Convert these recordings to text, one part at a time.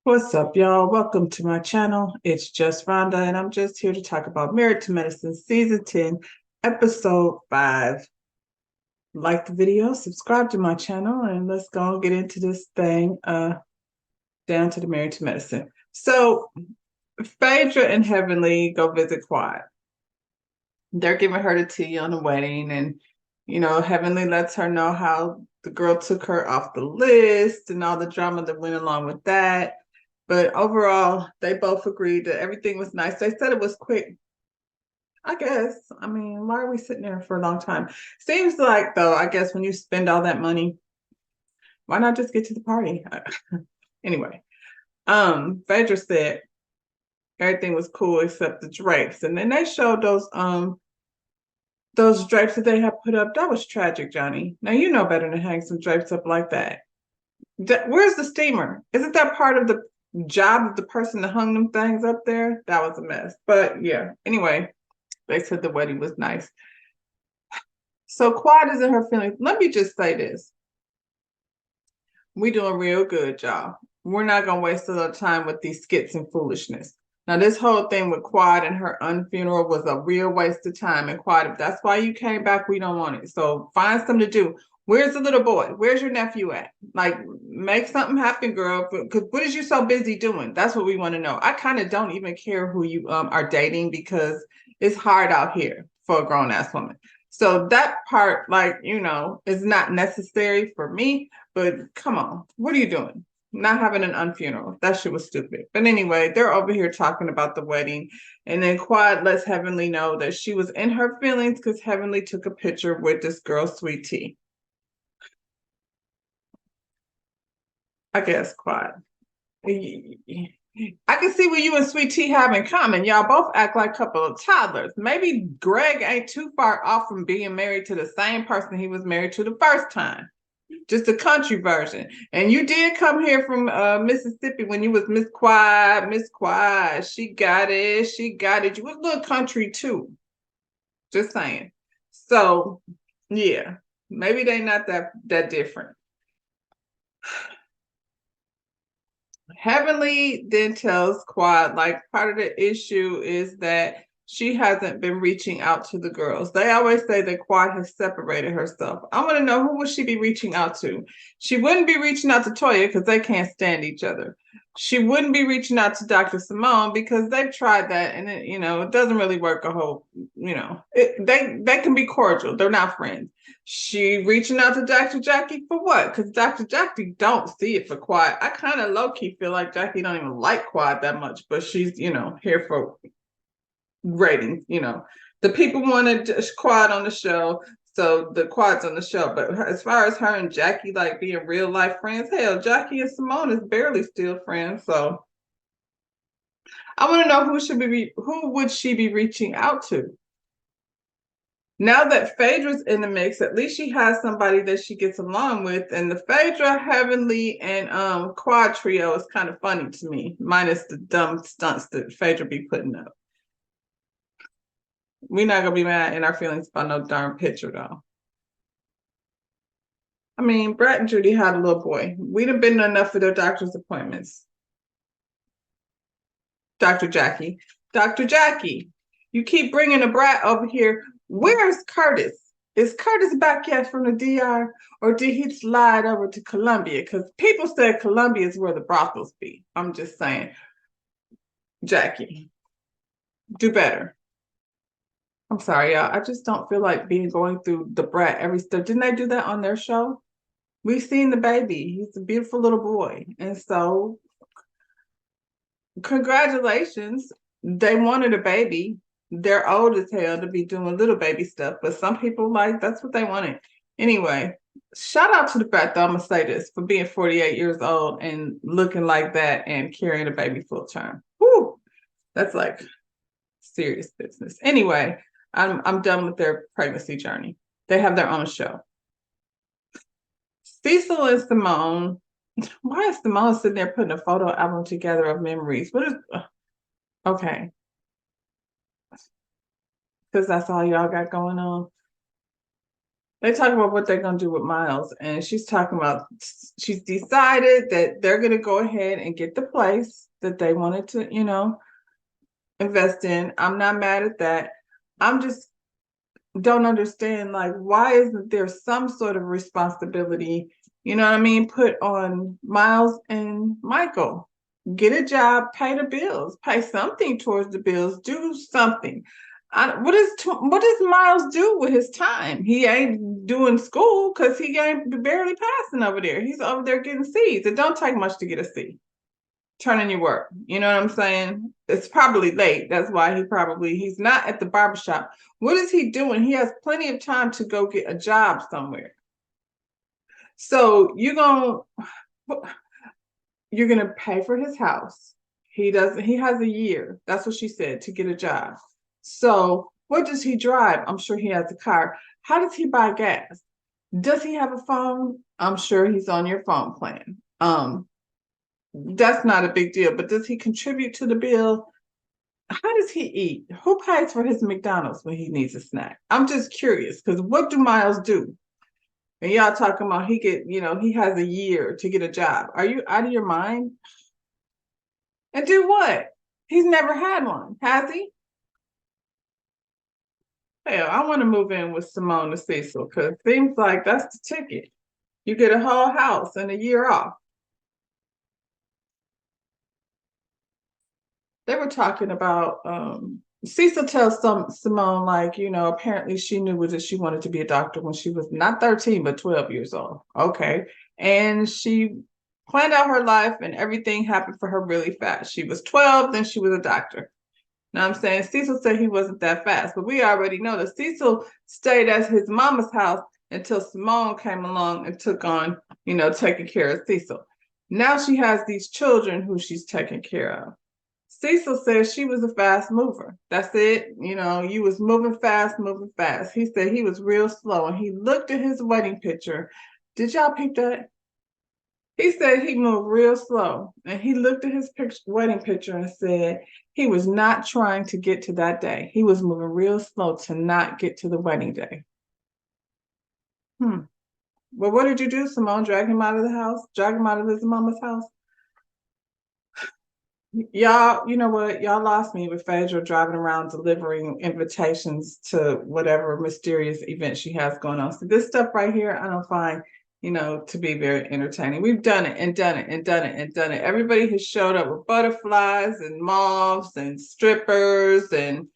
What's up, y'all? Welcome to my channel. It's just Rhonda, and I'm just here to talk about Married to Medicine Season 10, Episode 5. Like the video, subscribe to my channel, and let's go and get into this thing down to the Married to Medicine. So, Phaedra and Heavenly go visit Quad. They're giving her the tea on the wedding, and Heavenly lets her know how the girl took her off the list and all the drama that went along with that. But overall, they both agreed that everything was nice. They said it was quick, I guess. I mean, why are we sitting there for a long time? Seems like, though, I guess when you spend all that money, why not just get to the party? Anyway, Phaedra said everything was cool except the drapes. And then they showed those drapes that they had put up. That was tragic, Johnny. Now you know better than hang some drapes up like that. Where's the steamer? Isn't that part of the job of the person that hung them things up there? That was a mess. But yeah, anyway, they said the wedding was nice. So Quad is in her feelings. Let me just say this. We doing real good, y'all. We're not gonna waste a lot of time with these skits and foolishness. Now, this whole thing with Quad and her unfuneral was a real waste of time. And Quad, if that's why you came back, we don't want it. So find something to do. Where's the little boy? Where's your nephew at? Like, make something happen, girl. Because what is you so busy doing? That's what we want to know. I kind of don't even care who you are dating because it's hard out here for a grown-ass woman. So that part, is not necessary for me. But come on, what are you doing? Not having an unfuneral. That shit was stupid. But anyway, they're over here talking about the wedding. And then Quad lets Heavenly know that she was in her feelings because Heavenly took a picture with this girl, Sweet Tea. I guess, Quad. I can see what you and Sweet Tea have in common. Y'all both act like a couple of toddlers. Maybe Greg ain't too far off from being married to the same person he was married to the first time. Just a country version. And you did come here from Mississippi when you was Miss Quiet. Miss Quiet. She got it. She got it. You was a little country too. Just saying. So, yeah. Maybe they not that different. Heavenly then tells Quad, like, part of the issue is that she hasn't been reaching out to the girls. They always say that Quad has separated herself. I want to know, who would she be reaching out to? She wouldn't be reaching out to Toya because they can't stand each other. She wouldn't be reaching out to Dr. Simone because they've tried that and it doesn't really work they can be cordial. They're not friends. She reaching out to Dr. Jackie for what? Because Dr. Jackie don't see it for Quad. I kind of low-key feel like Jackie don't even like Quad that much, but she's, here for ratings. The people wanted Quad on the show, so the Quad's on the show. But as far as her and Jackie like being real life friends, hell, Jackie and Simone is barely still friends. So I want to know who would she be reaching out to? Now that Phaedra's in the mix, at least she has somebody that she gets along with. And the Phaedra, Heavenly, and Quad trio is kind of funny to me, minus the dumb stunts that Phaedra be putting up. We're not gonna be mad in our feelings about no darn picture, though. I mean, Brett and Judy had a little boy. We'd have been enough for their doctor's appointments. Dr. Jackie. Dr. Jackie, you keep bringing a brat over here. Where's Curtis? Is Curtis back yet from the DR, or did he slide over to Columbia? Because people said Columbia is where the brothels be. I'm just saying. Jackie, do better. I'm sorry, y'all. I just don't feel like going through the brat every step. Didn't they do that on their show? We've seen the baby. He's a beautiful little boy. And so, congratulations. They wanted a baby. They're old as hell to be doing little baby stuff, but some people that's what they wanted. Anyway, shout out to the brat, though, I'm going to say this, for being 48 years old and looking like that and carrying a baby full term. Whew, that's like serious business. Anyway, I'm done with their pregnancy journey. They have their own show. Cecil and Simone. Why is Simone sitting there putting a photo album together of memories? What is okay? Because that's all y'all got going on. They talk about what they're gonna do with Miles, and she's talking about she's decided that they're gonna go ahead and get the place that they wanted to, invest in. I'm not mad at that. I'm just don't understand, like, why isn't there some sort of responsibility, you know what I mean, put on Miles and Michael? Get a job, pay the bills, pay something towards the bills, do something. What does Miles do with his time? He ain't doing school because he ain't barely passing over there. He's over there getting C's. It don't take much to get a C. Turn in your work. You know what I'm saying? It's probably late. That's why he's not at the barbershop. What is he doing? He has plenty of time to go get a job somewhere. So you're gonna pay for his house. He has a year. That's what she said, to get a job. So what does he drive? I'm sure he has a car. How does he buy gas? Does he have a phone? I'm sure he's on your phone plan. That's not a big deal, but does he contribute to the bill? How does he eat? Who pays for his McDonald's when he needs a snack? I'm just curious, because what do Miles do? And y'all talking about he has a year to get a job. Are you out of your mind? And do what? He's never had one, has he? Hell, I want to move in with Simone and Cecil, because it seems like that's the ticket. You get a whole house and a year off. They were talking about Cecil tells Simone, like, apparently she knew that she wanted to be a doctor when she was not 13 but 12 years old. Okay. And she planned out her life and everything happened for her really fast. She was 12, then she was a doctor. Now I'm saying Cecil said he wasn't that fast, but we already know that Cecil stayed at his mama's house until Simone came along and took on, taking care of Cecil. Now she has these children who she's taking care of. Cecil says she was a fast mover. That's it. You was moving fast, moving fast. He said he was real slow, and he looked at his wedding picture. Did y'all peep that? He said he moved real slow, and he looked at his wedding picture and said he was not trying to get to that day. He was moving real slow to not get to the wedding day. Well, what did you do, Simone? Drag him out of the house? Drag him out of his mama's house? Y'all, you know what? Y'all lost me with Phaedra driving around delivering invitations to whatever mysterious event she has going on. So this stuff right here, I don't find, to be very entertaining. We've done it and done it and done it and done it. Everybody has showed up with butterflies and moths and strippers, and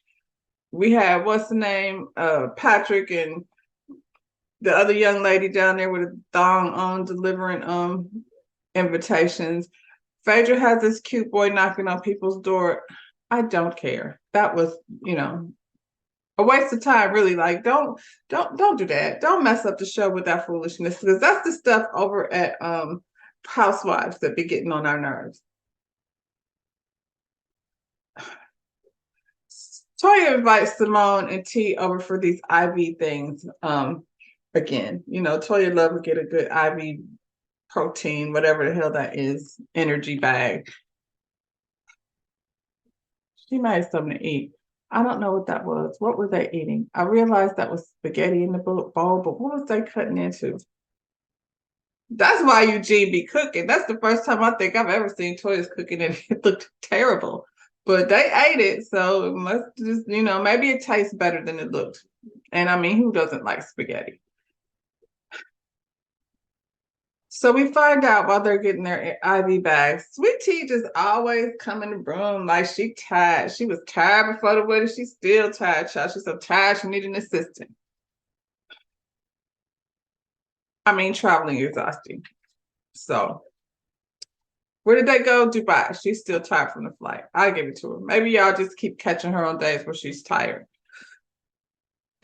we had, what's the name? Patrick and the other young lady down there with a thong on delivering invitations. Phaedra has this cute boy knocking on people's door. I don't care. That was, a waste of time, really. Like, don't do that. Don't mess up the show with that foolishness, because that's the stuff over at Housewives that be getting on our nerves. Toya invites Simone and T over for these IV things. Again, Toya love to get a good IV protein, whatever the hell that is, energy bag. She made something to eat. I don't know what that was. What were they eating? I realized that was spaghetti in the bowl, but what was they cutting into? That's why Eugene be cooking. That's the first time I think I've ever seen Toya's cooking, and it looked terrible. But they ate it, so it must just, maybe it tastes better than it looked. And I mean, who doesn't like spaghetti? So we find out while they're getting their IV bags, Sweet Tea just always come in the room like she tired. She was tired before the wedding. She's still tired, child. She's so tired she needs an assistant. I mean, traveling exhausting. So where did they go? Dubai. She's still tired from the flight. I give it to her. Maybe y'all just keep catching her on days where she's tired.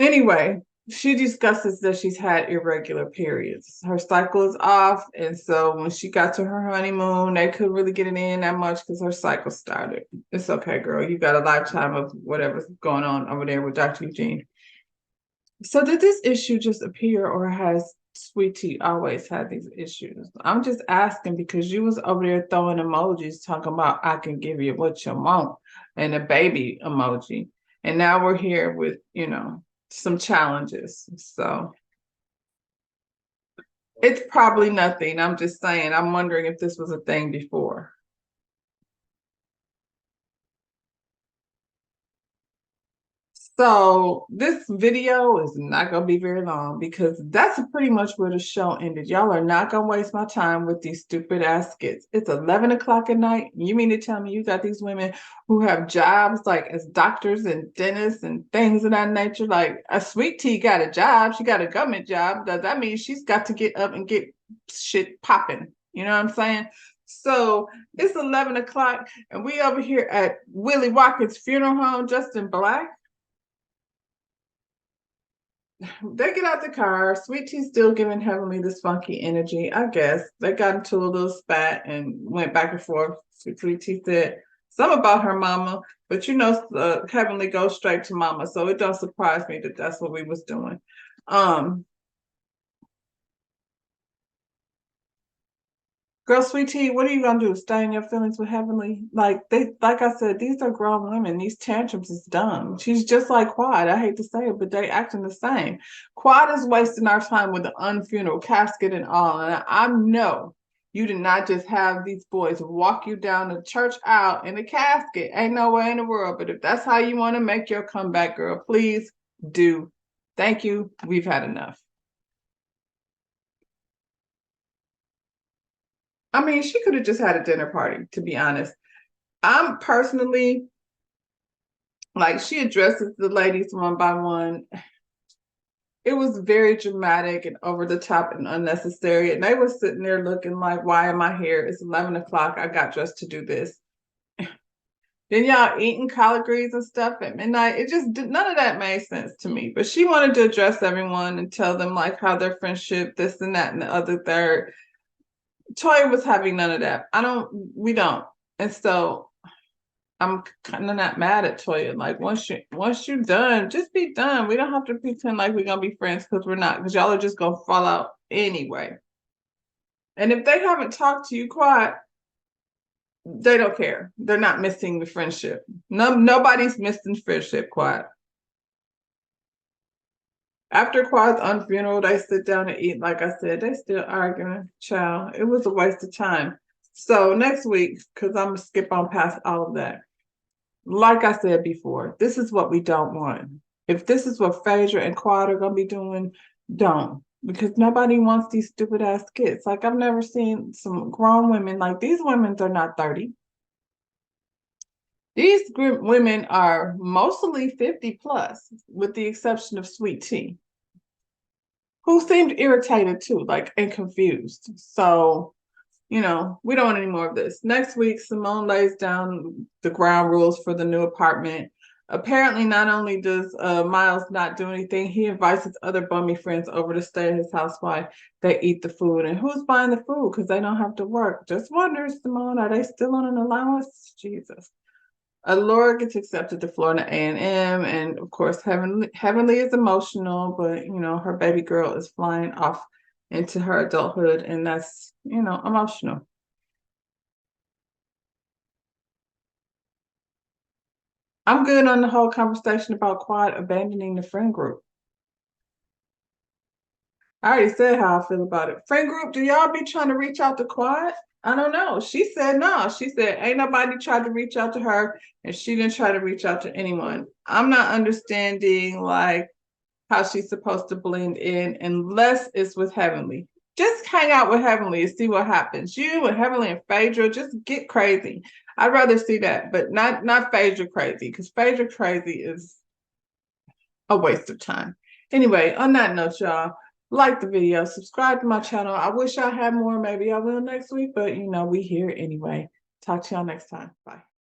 Anyway, she discusses that she's had irregular periods. Her cycle is off, and so when she got to her honeymoon, they couldn't really get it in that much because her cycle started. It's okay, girl. You got a lifetime of whatever's going on over there with Dr. Eugene. So did this issue just appear, or has Sweet Tea always had these issues? I'm just asking because you was over there throwing emojis talking about I can give you what you want and a baby emoji. And now we're here with, some challenges. So It's probably nothing. I'm just saying, I'm wondering if this was a thing before. So this video is not going to be very long because that's pretty much where the show ended. Y'all are not going to waste my time with these stupid ass skits. It's 11 o'clock at night. You mean to tell me you got these women who have jobs like as doctors and dentists and things of that nature? Like a Sweet Tea got a job. She got a government job. Does that mean she's got to get up and get shit popping? You know what I'm saying? So it's 11 o'clock and we over here at Willie Watkins' funeral home, just in black. They get out the car. Sweet Tea's still giving Heavenly this funky energy. I guess they got into a little spat and went back and forth. Sweet Tea said some about her mama, but Heavenly goes straight to mama, so it don't surprise me that that's what we was doing. Girl, Sweet Tea, what are you gonna do? Stay in your feelings with Heavenly? Like I said, these are grown women. These tantrums is dumb. She's just like Quad. I hate to say it, but they acting the same. Quad is wasting our time with the unfuneral casket and all. And I know you did not just have these boys walk you down the church aisle in a casket. Ain't no way in the world. But if that's how you want to make your comeback, girl, please do. Thank you. We've had enough. I mean, she could have just had a dinner party, to be honest. I'm personally like she addresses the ladies one by one. It was very dramatic and over the top and unnecessary. And they were sitting there looking like, why am I here? It's 11 o'clock. I got dressed to do this. Then y'all eating collard greens and stuff at midnight. It just none of that made sense to me. But she wanted to address everyone and tell them like how their friendship, this and that and the other third. Toya was having none of that. We don't. And so I'm kind of not mad at Toya. Like once you're done, just be done. We don't have to pretend like we're gonna be friends because we're not. Because y'all are just gonna fall out anyway. And if they haven't talked to you quiet, they don't care. They're not missing the friendship. Nobody's missing friendship quiet. After Quad's funeral, they sit down and eat. Like I said, they still arguing. Child, it was a waste of time. So next week, because I'm gonna skip on past all of that. Like I said before, this is what we don't want. If this is what Phaedra and Quad are gonna be doing, don't. Because nobody wants these stupid ass kids. Like I've never seen some grown women, like these women are not 30. These women are mostly 50 plus, with the exception of Sweet Tea, who seemed irritated too, like and confused. So we don't want any more of this. Next week, Simone lays down the ground rules for the new apartment. Apparently, not only does Miles not do anything, he invites his other bummy friends over to stay at his house while they eat the food. And who's buying the food? Because they don't have to work. Just wonder, Simone, are they still on an allowance? Jesus. Laura gets accepted to Florida A&M, and of course, Heavenly is emotional, but her baby girl is flying off into her adulthood, and that's emotional. I'm good on the whole conversation about Quad abandoning the friend group. I already said how I feel about it. Friend group, do y'all be trying to reach out to Quad? I don't know. She said no. She said ain't nobody tried to reach out to her, and she didn't try to reach out to anyone. I'm not understanding like how she's supposed to blend in unless it's with Heavenly. Just hang out with Heavenly and see what happens. You and Heavenly and Phaedra just get crazy. I'd rather see that, but not Phaedra crazy, because Phaedra crazy is a waste of time. Anyway, on that note, y'all, like the video, subscribe to my channel. I wish I had more. Maybe I will next week, but we here anyway. Talk to y'all next time. Bye.